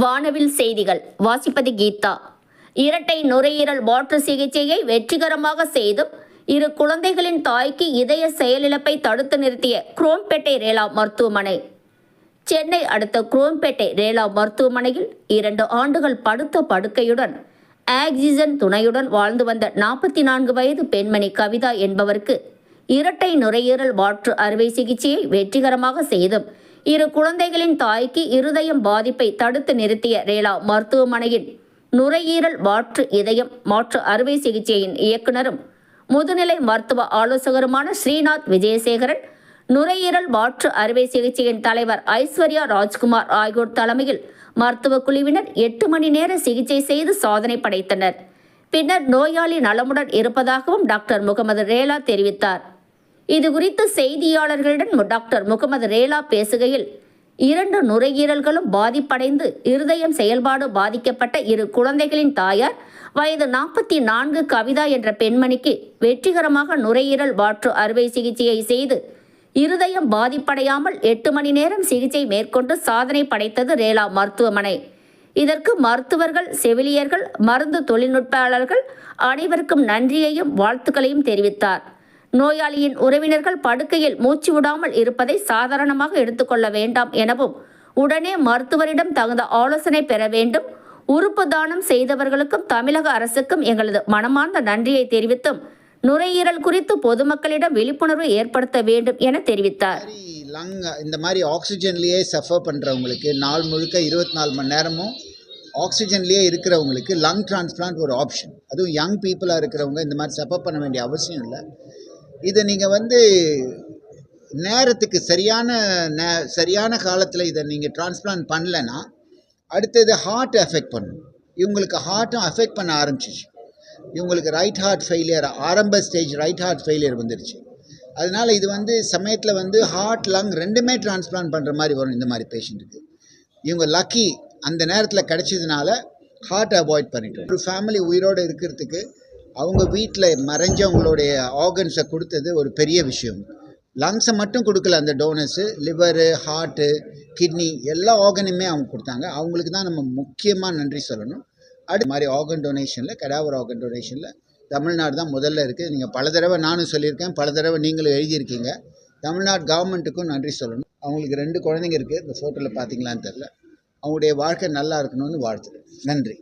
வானவில் செய்திகள் வாசிப்பது கீதா. இரட்டை நுரையீரல் மாற்று சிகிச்சையை வெற்றிகரமாக செய்தும் 2 குழந்தைகளின் தாய்க்கு இதய செயலிழப்பை தடுத்து நிறுத்திய குரோம்பேட்டை ரேலா மருத்துவமனை. சென்னை அடுத்த குரோம்பேட்டை ரேலா மருத்துவமனையில் 2 ஆண்டுகள் படுத்த படுக்கையுடன் ஆக்சிஜன் துணையுடன் வாழ்ந்து வந்த 44 வயது பெண்மணி கவிதா என்பவருக்கு இரட்டை நுரையீரல் மாற்று அறுவை சிகிச்சையை வெற்றிகரமாக செய்தும் 2 குழந்தைகளின் தாய்க்கு இருதயம் பாதிப்பை தடுத்து நிறுத்திய ரேலா மருத்துவமனையின் நுரையீரல் மாற்று இதயம் மாற்று அறுவை சிகிச்சையின் இயக்குநரும் முதுநிலை மருத்துவ ஆலோசகருமான ஸ்ரீநாத் விஜயசேகரன், நுரையீரல் மாற்று அறுவை சிகிச்சையின் தலைவர் ஐஸ்வர்யா ராஜ்குமார் ஆகியோர் தலைமையில் மருத்துவ குழுவினர் 8 மணி நேர சிகிச்சை செய்து சாதனை படைத்தனர். பின்னர் நோயாளி நலமுடன் இருப்பதாகவும் டாக்டர் முகமது ரேலா தெரிவித்தார். இதுகுறித்து செய்தியாளர்களிடம் டாக்டர் முகமது ரேலா பேசுகையில், 2 நுரையீரல்களும் பாதிப்படைந்து இருதயம் செயல்பாடு பாதிக்கப்பட்ட 2 குழந்தைகளின் தாயார் வயது 44 கவிதா என்ற பெண்மணிக்கு வெற்றிகரமாக நுரையீரல் மாற்று அறுவை சிகிச்சையை செய்து இருதயம் பாதிப்படையாமல் 8 மணி நேரம் சிகிச்சை மேற்கொண்டு சாதனை படைத்தது ரேலா மருத்துவமனை. இதற்கு மருத்துவர்கள், செவிலியர்கள், மருந்து தொழில்நுட்பாளர்கள் அனைவருக்கும் நன்றியையும் வாழ்த்துக்களையும் தெரிவித்தார். நோயாளியின் உறவினர்கள் படுக்கையில் மூச்சு விடாமல் இருப்பதை சாதாரணமாக எடுத்துக்கொள்ள வேண்டாம் எனவும், உடனே மருத்துவரிடம் தகுந்த ஆலோசனை பெற வேண்டும். உறுப்பு தானம் செய்தவர்களுக்கும் தமிழக அரசுக்கும் எங்களது மனமார்ந்த நன்றியை தெரிவித்தும் நுரையீரல் குறித்து பொதுமக்களிடம் விழிப்புணர்வு ஏற்படுத்த வேண்டும் என தெரிவித்தார். லங் இந்த மாதிரி ஆக்சிஜன்லேயே சஃபர் பண்ணுறவங்களுக்கு நாள் முழுக்க 24 மணி நேரமும் ஆக்சிஜன்லேயே இருக்கிறவங்களுக்கு லங் டிரான்ஸ்பிளான்ட் ஒரு ஆப்ஷன். அதுவும் யங் பீப்புளாக இருக்கிறவங்க இந்த மாதிரி சஃபர் பண்ண வேண்டிய அவசியம் இல்லை. இதை நீங்கள் நேரத்துக்கு சரியான காலத்தில் இதை நீங்கள் டிரான்ஸ்பிளான்ட் பண்ணலைன்னா அடுத்தது ஹார்ட் எஃபெக்ட் பண்ணும். இவங்களுக்கு ஹார்ட்டும் அஃபெக்ட் பண்ண ஆரம்பிச்சிச்சு. இவங்களுக்கு ரைட் ஹார்ட் ஃபெயிலியர், ஆரம்ப ஸ்டேஜ் ரைட் ஹார்ட் ஃபெயிலியர் வந்துடுச்சு. அதனால் இது சமயத்தில் ஹார்ட் லங் ரெண்டுமே டிரான்ஸ்பிளான்ட் பண்ணுற மாதிரி வரும் இந்த மாதிரி பேஷண்ட்டுக்கு. இவங்க லக்கி அந்த நேரத்தில் கிடைச்சதுனால ஹார்ட் அவாய்ட் பண்ணிட்டோம். ஒரு ஃபேமிலி உயிரோடு இருக்கிறதுக்கு அவங்க வீட்டில் மறைஞ்சவங்களுடைய ஆர்கன்ஸை கொடுத்தது ஒரு பெரிய விஷயம். லங்ஸை மட்டும் கொடுக்கல அந்த டோனர்ஸு, லிவரு, ஹார்ட்டு, கிட்னி எல்லா ஆர்கனுமே அவங்க கொடுத்தாங்க. அவங்களுக்கு தான் நம்ம முக்கியமாக நன்றி சொல்லணும். அடுத்த மாதிரி ஆர்கன் டொனேஷனில், கடாவர் ஆர்கன் டொனேஷனில் தமிழ்நாடு தான் முதல்ல இருக்குது. நீங்கள் பல தடவை நானும் சொல்லியிருக்கேன், பல தடவை நீங்களும் எழுதியிருக்கீங்க. தமிழ்நாடு கவர்மெண்ட்டுக்கும் நன்றி சொல்லணும். அவங்களுக்கு 2 குழந்தைங்க இருக்குது, இந்த ஃபோட்டோவில் பார்த்தீங்களான்னு தெரில. அவங்களுடைய வாழ்க்கை நல்லா இருக்கணும்னு வாழ்த்துறேன். நன்றி.